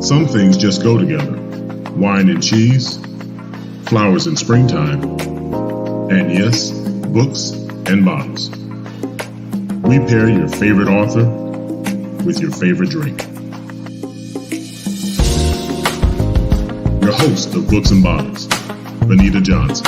Some things just go together. Wine and cheese, flowers in springtime, and yes, books and bottles. We pair your favorite author with your favorite drink. Your host of Books and Bottles, Benita Johnson.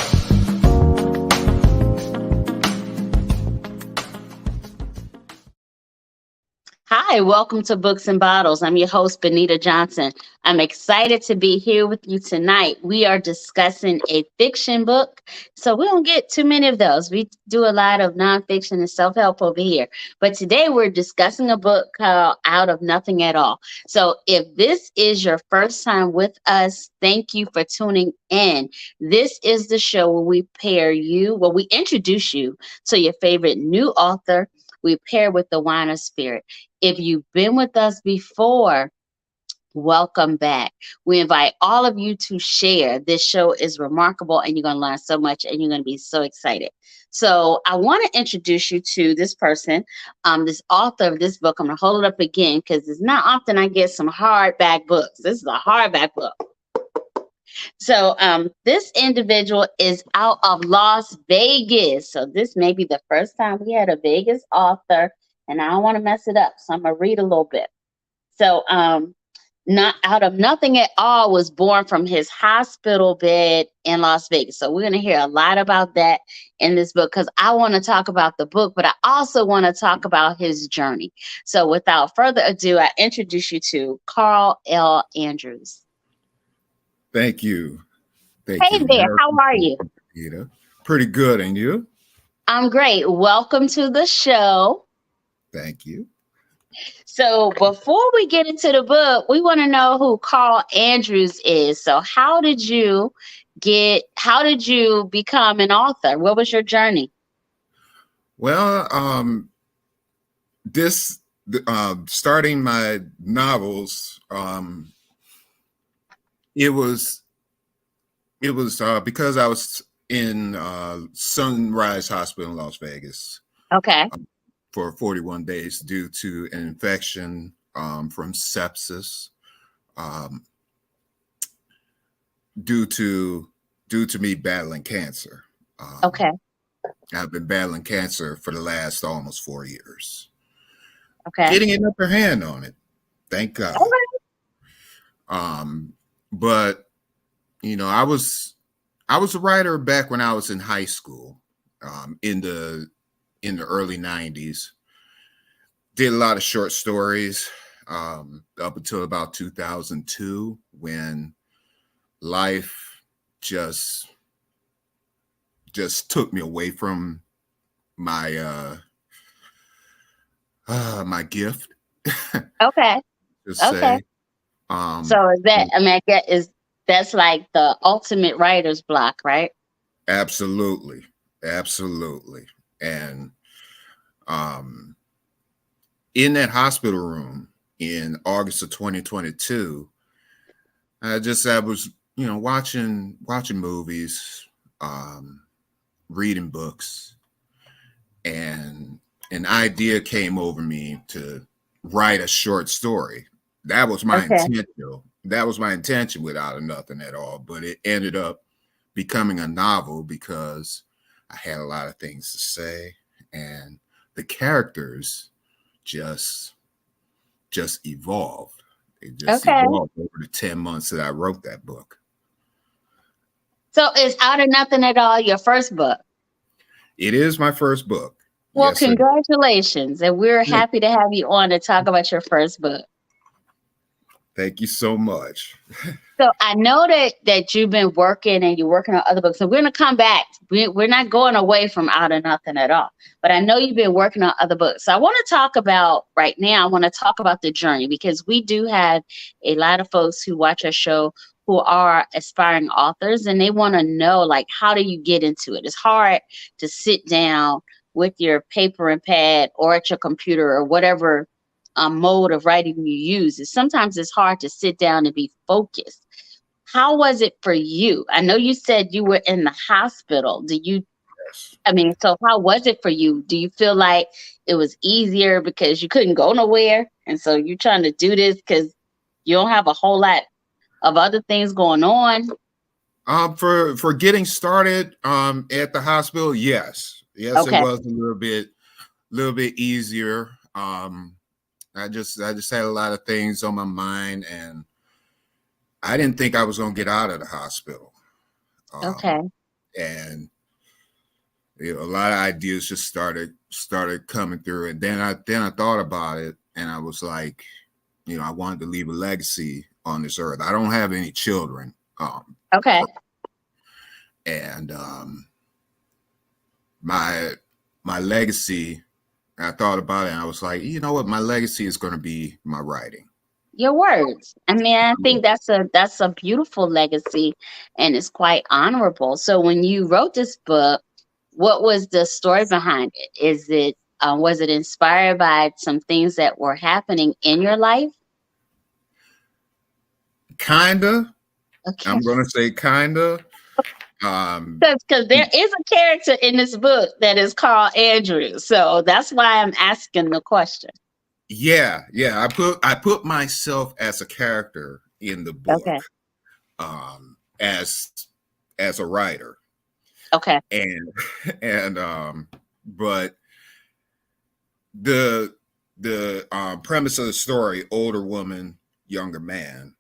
Hi, welcome to Books and Bottles. I'm your host, Benita Johnson. I'm excited to be here with you tonight. We are discussing a fiction book, so we don't get too many of those. We do a lot of nonfiction and self-help over here. But today we're discussing a book called Out of Nothing at All. So if this is your first time with us, thank you for tuning in. This is the show where we we introduce you to your favorite new author. We pair with the wine of spirit. If you've been with us before, welcome back. We invite all of you to share. This show is remarkable and you're going to learn so much and you're going to be so excited. So I want to introduce you to this person, this author of this book. I'm going to hold it up again because it's not often I get some hardback books. This is a hardback book. So this individual is out of Las Vegas. So this may be the first time we had a Vegas author, and I don't want to mess it up. So I'm going to read a little bit. So Not Out of Nothing at All was born from his hospital bed in Las Vegas. So we're going to hear a lot about that in this book because I want to talk about the book, but I also want to talk about his journey. So without further ado, I introduce you to Carl L. Andrews. Thank you. Hey there, how are you? Pretty good, and you? I'm great. Welcome to the show. Thank you. So before we get into the book, we want to know who Carl Andrews is. So how did you become an author? What was your journey? Well, starting my novels, it was because I was in Sunrise Hospital in Las Vegas. Okay. For 41 days due to an infection from sepsis, due to me battling cancer. Okay. I've been battling cancer for the last almost 4 years. Okay. Getting an upper hand on it, thank God. Okay. But you know, I was a writer back when I was in high school, in the early 90s. Did a lot of short stories up until about 2002 when life just took me away from my my gift. Okay. Say. So is that, I mean, I guess that's like the ultimate writer's block, right? Absolutely. And in that hospital room in August of 2022, I was, watching movies, reading books, and an idea came over me to write a short story. That was my intention. That was my intention with Out of Nothing at All, but it ended up becoming a novel because I had a lot of things to say, and the characters just evolved. They just evolved over the 10 months that I wrote that book. So is Out of Nothing at All your first book? It is my first book. Well, yes, congratulations. And we're happy to have you on to talk about your first book. Thank you so much. So I know that you've been working and you're working on other books. So we're going to come back. We're not going away from Out of Nothing at All. But I know you've been working on other books. So I want to talk about the journey, because we do have a lot of folks who watch our show who are aspiring authors, and they want to know, like, how do you get into it? It's hard to sit down with your paper and pad or at your computer or whatever mode of writing you use. Sometimes it's hard to sit down and be focused. How was it for you? I know you said you were in the hospital. So how was it for you? Do you feel like it was easier because you couldn't go nowhere, and so you're trying to do this because You don't have a whole lot of other things going on. For getting started at the hospital, yes. Yes, Okay. it was a little bit easier. I just had a lot of things on my mind, and I didn't think I was gonna get out of the hospital. Okay. And a lot of ideas just started coming through, and then I thought about it, and I was like, I wanted to leave a legacy on this earth. I don't have any children. Okay. And my legacy, I thought about it, and I was like, you know what, my legacy is going to be my writing. Your words. I mean, I think that's a beautiful legacy, and it's quite honorable. So when you wrote this book, what was the story behind it? Was it inspired by some things that were happening in your life? Kinda. Okay. I'm going to say kinda. Because there is a character in this book that is called Andrew, so that's why I'm asking the question. Yeah. I put myself as a character in the book, Okay. as a writer. Okay. And but the premise of the story, older woman, younger man.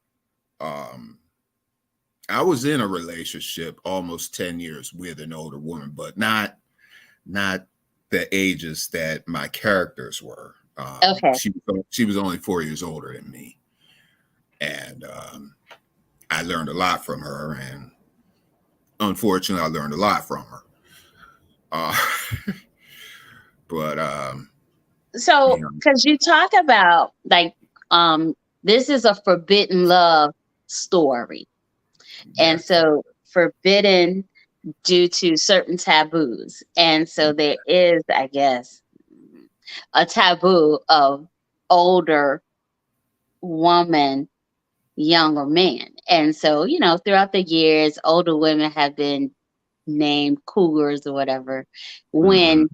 I was in a relationship almost 10 years with an older woman, but not the ages that my characters were. Okay. She was only 4 years older than me, and I learned a lot from her, and unfortunately, I learned a lot from her. But so, because you talk about like this is a forbidden love story, and so forbidden due to certain taboos, and so there is, I guess, a taboo of older woman, younger man. And so, throughout the years, older women have been named cougars or whatever, when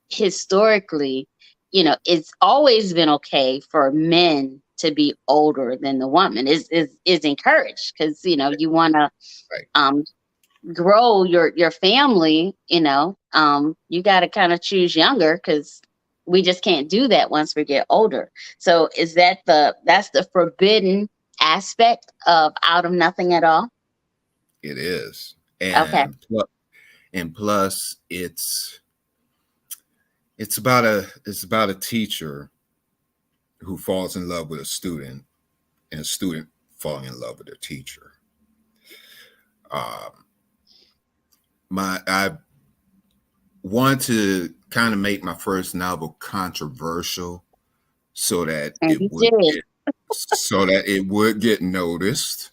historically, it's always been okay for men to be older than the woman. Is encouraged, because you want to grow your family. You got to kind of choose younger, because we just can't do that once we get older. So is that's the forbidden aspect of Out of Nothing at All? It is. And plus it's about a teacher who falls in love with a student, and a student falling in love with their teacher. I want to kind of make my first novel controversial, so that it would get noticed.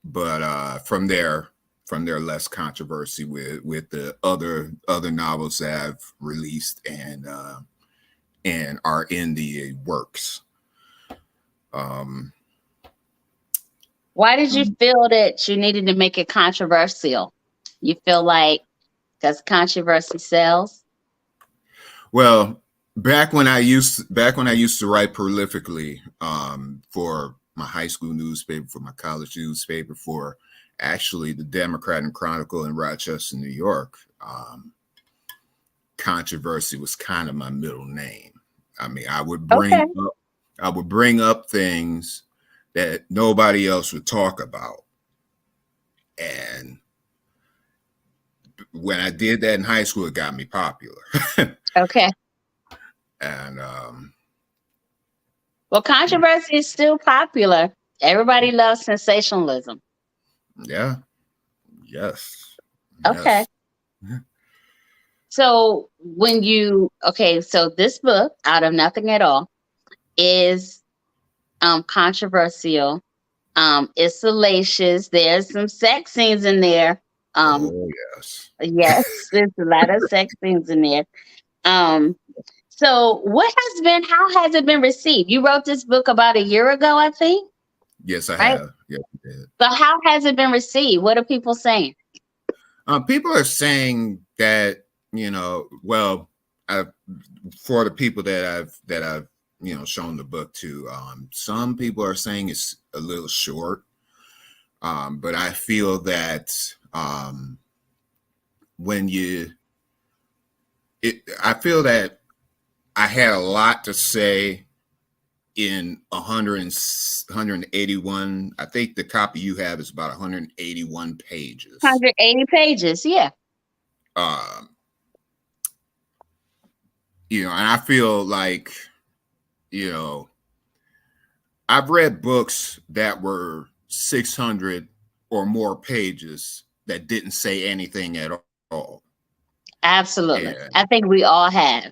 But from there, less controversy with the other novels that I've released and are in the works. Why did you feel that you needed to make it controversial? You feel like because controversy sells? Well, back when I used to write prolifically for my high school newspaper, for my college newspaper, for actually the Democrat and Chronicle in Rochester, New York, controversy was kind of my middle name. I mean, I would bring up things that nobody else would talk about. And when I did that in high school, it got me popular. Okay. And well, controversy is still popular. Everybody loves sensationalism. Yeah. Yes. Okay. Yes. So so this book, Out of Nothing at All, is controversial. It's salacious. There's some sex scenes in there. Oh yes. Yes, there's a lot of sex scenes in there. So how has it been received? You wrote this book about a year ago, I think. Yes, I have. Yes, I did. So how has it been received? What are people saying? People are saying that, for the people that I've shown the book to. Some people are saying it's a little short, but I feel that I feel that I had a lot to say in 181. I think the copy you have is about 181 pages. 180 pages, yeah. And I feel like, I've read books that were 600 or more pages that didn't say anything at all. Absolutely. I think we all have.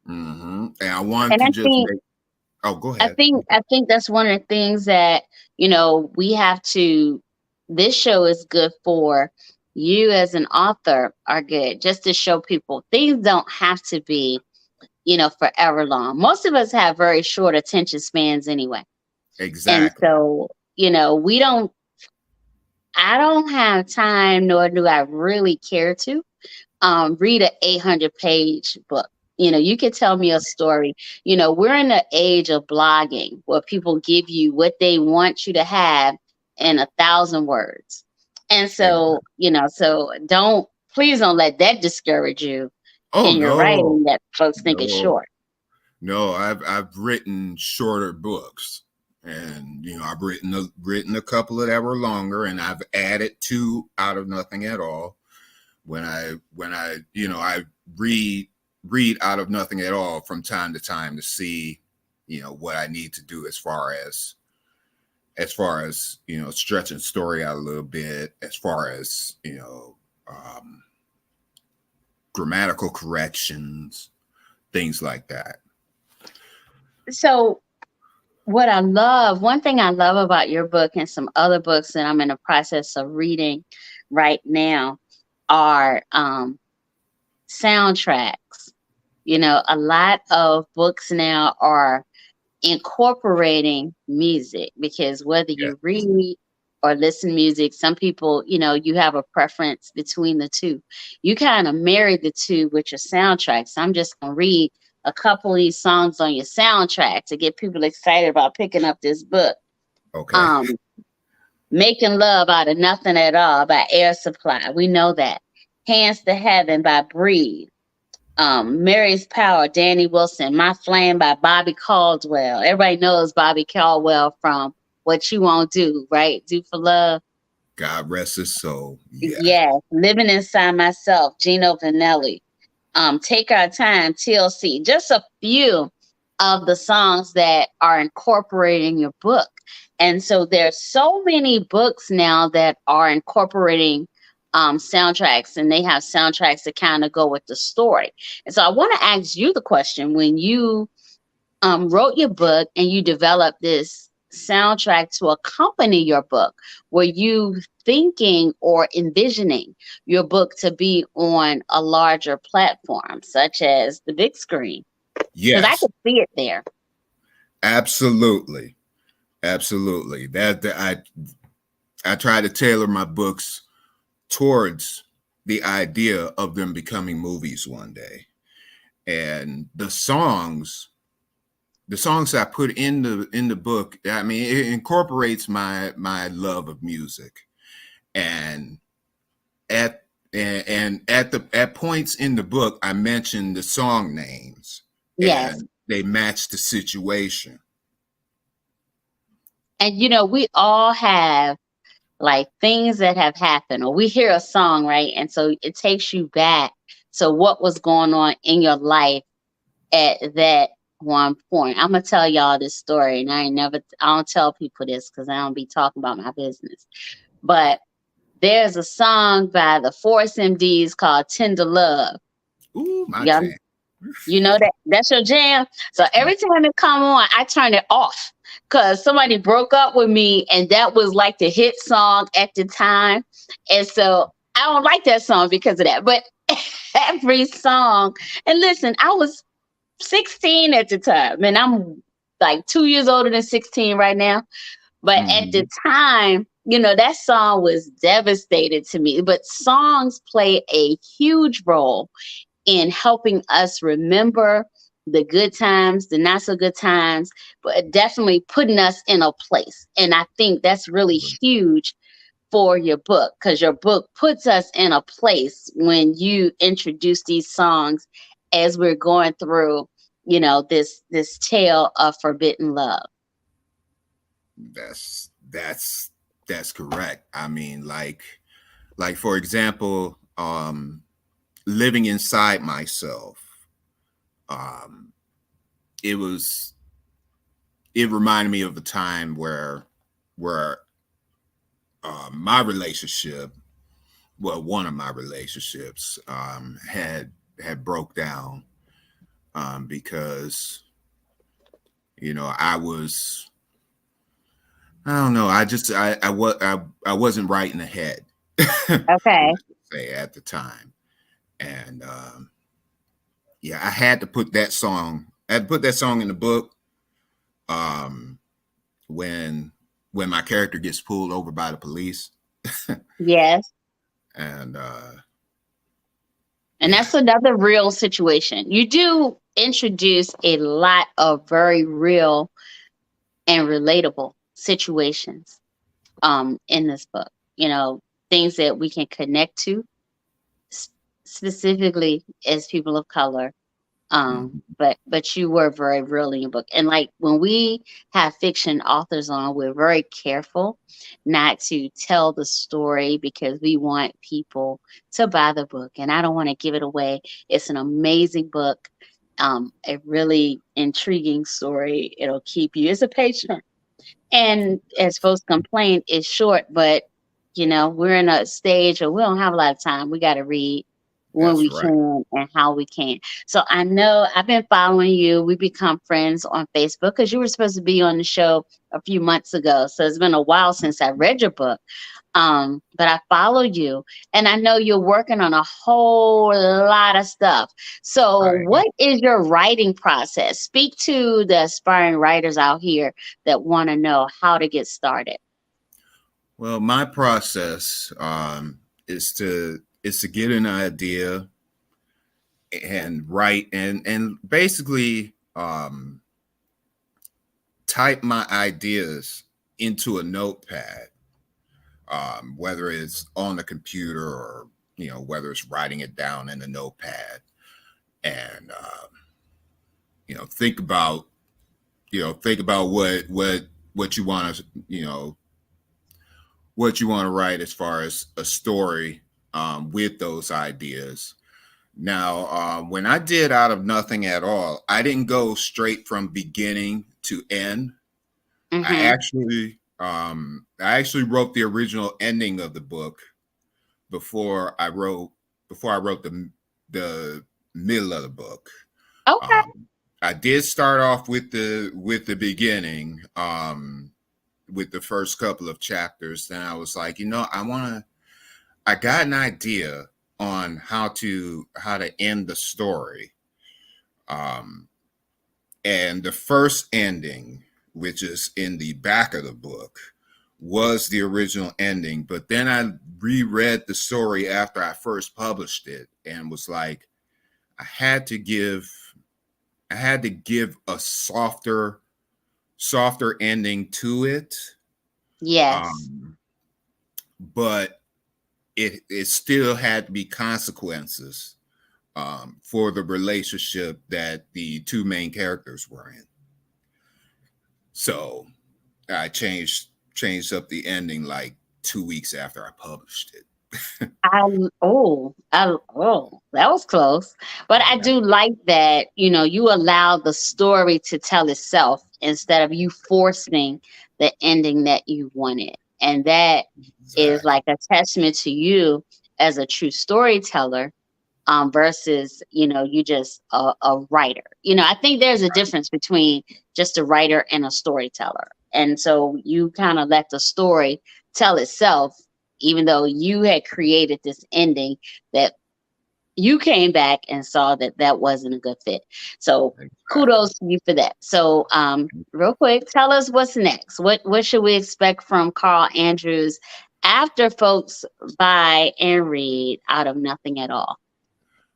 And I wanted to just oh, go ahead. I think that's one of the things that, we have to, this show is good for. You as an author are good just to show people things don't have to be, forever long. Most of us have very short attention spans anyway. Exactly. And so, I don't have time, nor do I really care to read an 800-page book. You could tell me a story. We're in the age of blogging where people give you what they want you to have in 1,000 words. And so, please don't let that discourage you in your writing that folks think is short. No, I've written shorter books, and I've written a couple that were longer, and I've added 2 out of nothing at all. When I read out of nothing at all from time to time to see, what I need to do as far as stretching story out a little bit, as far as grammatical corrections, things like that. So one thing I love about your book and some other books that I'm in the process of reading right now are soundtracks. A lot of books now are incorporating music, because whether you read or listen to music, some people, you have a preference between the two. You kind of marry the two with your soundtracks. I'm just going to read a couple of these songs on your soundtrack to get people excited about picking up this book. Okay. Making Love Out of Nothing at All by Air Supply. We know that. Hands to Heaven by Breathe. Mary's Power, Danny Wilson. My Flame by Bobby Caldwell. Everybody knows Bobby Caldwell from What You Won't Do, right? Do for Love. God rest his soul. Yeah. Living Inside Myself, Gino Vanelli. Take Our Time, TLC. Just a few of the songs that are incorporating your book. And so there's so many books now that are incorporating soundtracks, and they have soundtracks that kind of go with the story. And so I want to ask you the question: when you wrote your book and you developed this soundtrack to accompany your book, were you thinking or envisioning your book to be on a larger platform, such as the big screen? Yes, because I could see it there. Absolutely. That I try to tailor my books towards the idea of them becoming movies one day. And the songs I put in the book, I mean, it incorporates my love of music. And at points in the book, I mentioned the song names. Yes. And they match the situation. And we all have like things that have happened, or we hear a song, right? And so it takes you back to what was going on in your life at that one point. I'm gonna tell y'all this story, and I don't tell people this because I don't be talking about my business. But there's a song by the Force MDs called Tender Love. Ooh, my jam. You know that's your jam. So every time it come on, I turn it off because somebody broke up with me, and that was like the hit song at the time. And so I don't like that song because of that. But every song, and listen, I was 16 at the time, and I'm like 2 years older than 16 right now. But at the time, that song was devastated to me. But songs play a huge role in helping us remember the good times, the not so good times, but definitely putting us in a place. And I think that's really huge for your book, because your book puts us in a place when you introduce these songs as we're going through, this tale of forbidden love. That's correct. I mean, like for example, living inside myself. Um, it reminded me of a time where my relationship, well, one of my relationships, had broke down, because I don't know, I wasn't right in the head. Okay. Say at the time, and yeah, I had to put that song. I had to put that song in the book. When my character gets pulled over by the police. Yes. And And that's another real situation. You do introduce a lot of very real and relatable situations in this book. Things that we can connect to, specifically as people of color. But you were very real in your book. And like when we have fiction authors on, we're very careful not to tell the story because we want people to buy the book. And I don't want to give it away. It's an amazing book, a really intriguing story. It'll keep you. It's a page turn. And as folks complain, it's short, but we're in a stage where we don't have a lot of time. We got to read when we can and how we can. So I know I've been following you. We become friends on Facebook because you were supposed to be on the show a few months ago. So it's been a while since I read your book. But I follow you and I know you're working on a whole lot of stuff. So what is your writing process? Speak to the aspiring writers out here that want to know how to get started. Well, my process is to get an idea and write and basically type my ideas into a notepad, whether it's on the computer or whether it's writing it down in a notepad, and think about what you want to what you want to write as far as a story with those ideas. Now, when I did Out of Nothing at All, I didn't go straight from beginning to end. I actually wrote the original ending of the book before I wrote the middle of the book. Okay. I did start off with the beginning, with the first couple of chapters. Then I was like, I got an idea on how to end the story. And the first ending, which is in the back of the book, was the original ending. But then I reread the story after I first published it and was like, I had to give a softer ending to it. Yes. But it still had to be consequences for the relationship that the two main characters were in. So I changed up the ending like 2 weeks after I published it. That was close. But I do like that, you allow the story to tell itself instead of you forcing the ending that you wanted. And that is like a testament to you as a true storyteller, versus, you just a writer. I think there's a difference between just a writer and a storyteller. And so you kind of let the story tell itself, even though you had created this ending that you came back and saw that wasn't a good fit. So kudos to you for that. So real quick, tell us what's next. What should we expect from Carl Andrews after folks buy and read Out of Nothing at All?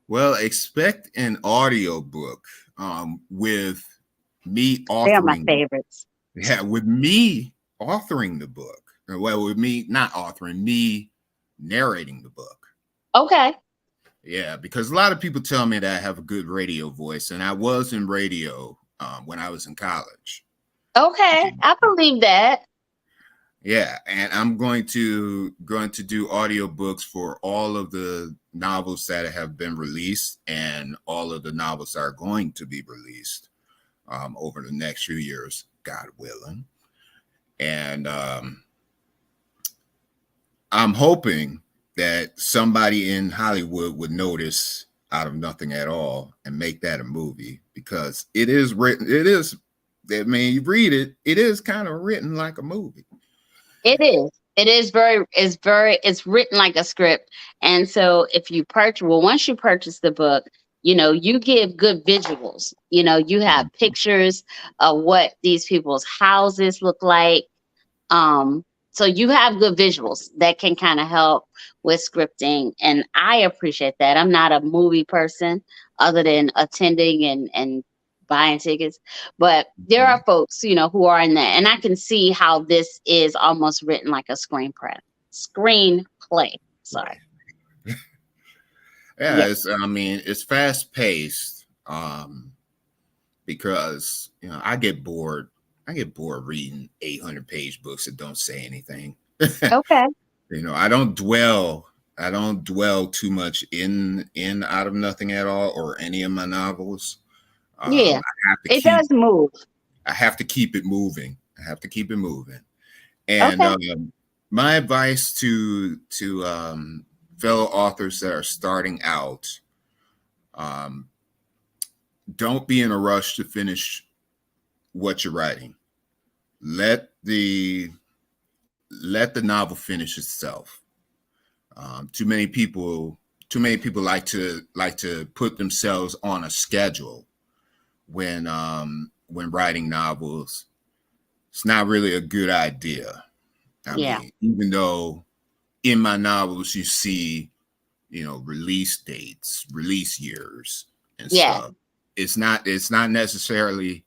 Well, expect an audio book with me They are my authoring, favorites. yeah, with me authoring the book. Well, with me not authoring, me narrating the book. Okay. Yeah, because a lot of people tell me that I have a good radio voice, and I was in radio when I was in college. Okay, I believe that. Yeah, and I'm going to do audiobooks for all of the novels that have been released and all of the novels that are going to be released over the next few years, God willing. And I'm hoping that somebody in Hollywood would notice Out of Nothing at All and make that a movie, because it is written. It is. I mean, you read it. It is kind of written like a movie. It is. It's written like a script. And so if you once you purchase the book, you give good visuals. You have pictures of what these people's houses look like. So you have good visuals that can kind of help with scripting. And I appreciate that. I'm not a movie person other than attending and buying tickets, but there are folks, who are in that, and I can see how this is almost written like a screenplay. Sorry. Yeah, it's fast paced. Because I get bored reading 800-page books that don't say anything. Okay. I don't dwell too much in Out of Nothing at All or any of my novels. Yeah, it does move. I have to keep it moving. And Okay. My advice to fellow authors that are starting out, don't be in a rush to finish what you're writing. Let the novel finish itself. Too many people like to put themselves on a schedule when writing novels. It's not really a good idea. I mean, even though in my novels you see, release dates, release years and stuff. It's not necessarily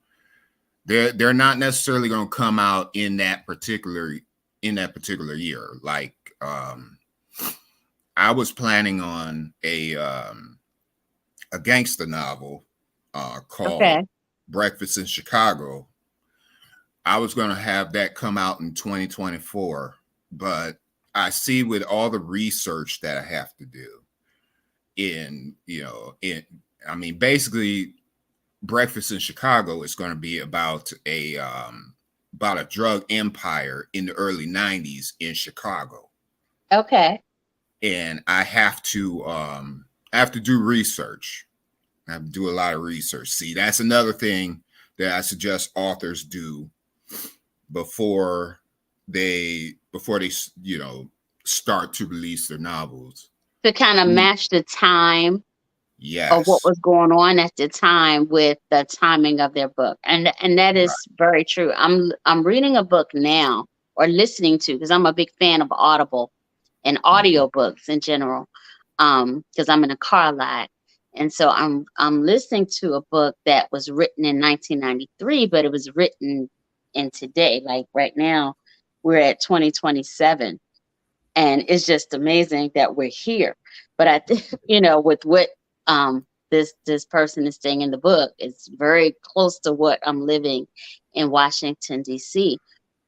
they're not necessarily going to come out in that particular year. Like I was planning on a gangster novel called Breakfast in Chicago. I was going to have that come out in 2024, but I see with all the research that I have to do basically Breakfast in Chicago is going to be about a drug empire in the early 90s in Chicago. Okay. And I have to do research. I have to do a lot of research. See, that's another thing that I suggest authors do before they start to release their novels, to kind of match the time of what was going on at the time with the timing of their book. And that is very true. I'm reading a book now, or listening to, because I'm a big fan of Audible and audiobooks in general, because I'm in a car lot. And so I'm listening to a book that was written in 1993, but it was written in today. Like right now, we're at 2027. And it's just amazing that we're here. But I think, with what this person is saying in the book, it's very close to what I'm living in Washington, D.C.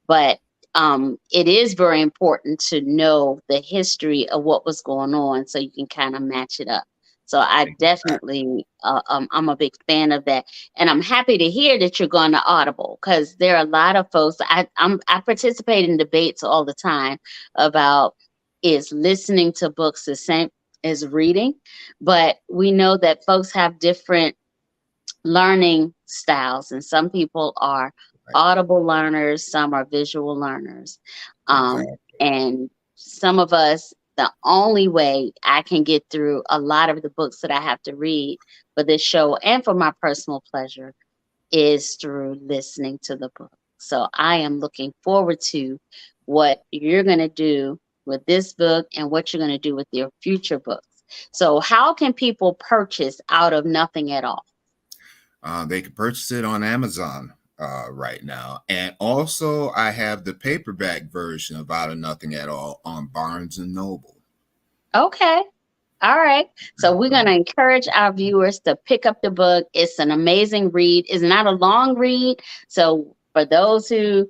But it is very important to know the history of what was going on so you can kind of match it up. So I definitely, I'm a big fan of that. And I'm happy to hear that you're going to Audible, because there are a lot of folks, I participate in debates all the time about, is listening to books the same as reading? But we know that folks have different learning styles, and some people are audible learners, some are visual learners. And some of us, the only way I can get through a lot of the books that I have to read for this show and for my personal pleasure is through listening to the book. So I am looking forward to what you're going to do with this book and what you're going to do with your future books. So how can people purchase Out of Nothing at All? They can purchase it on Amazon right now. And also, I have the paperback version of Out of Nothing at All on Barnes and Noble. Okay. All right. So we're going to encourage our viewers to pick up the book. It's an amazing read. It's not a long read. So for those who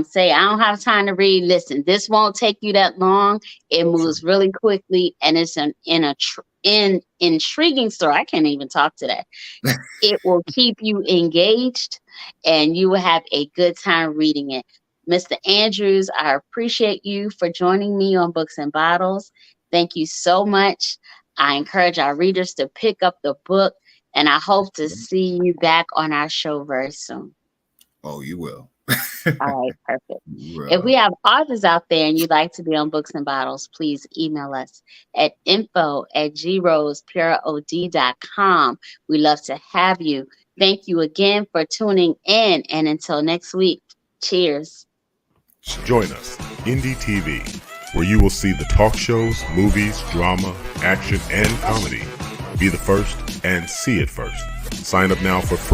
say, I don't have time to read, listen, this won't take you that long. It moves really quickly, and it's an intriguing story. I can't even talk today. It will keep you engaged, and you will have a good time reading it. Mr. Andrews, I appreciate you for joining me on Books and Bottles. Thank you so much. I encourage our readers to pick up the book, and I hope to see you back on our show very soon. Oh, you will. All right, perfect. If we have authors out there and you'd like to be on Books and Bottles, please email us at info@grosepureod.com. We love to have you. Thank you again for tuning in, and until next week, cheers. Join us, Indie TV, where you will see the talk shows, movies, drama, action, and comedy. Be the first and see it first. Sign up now for free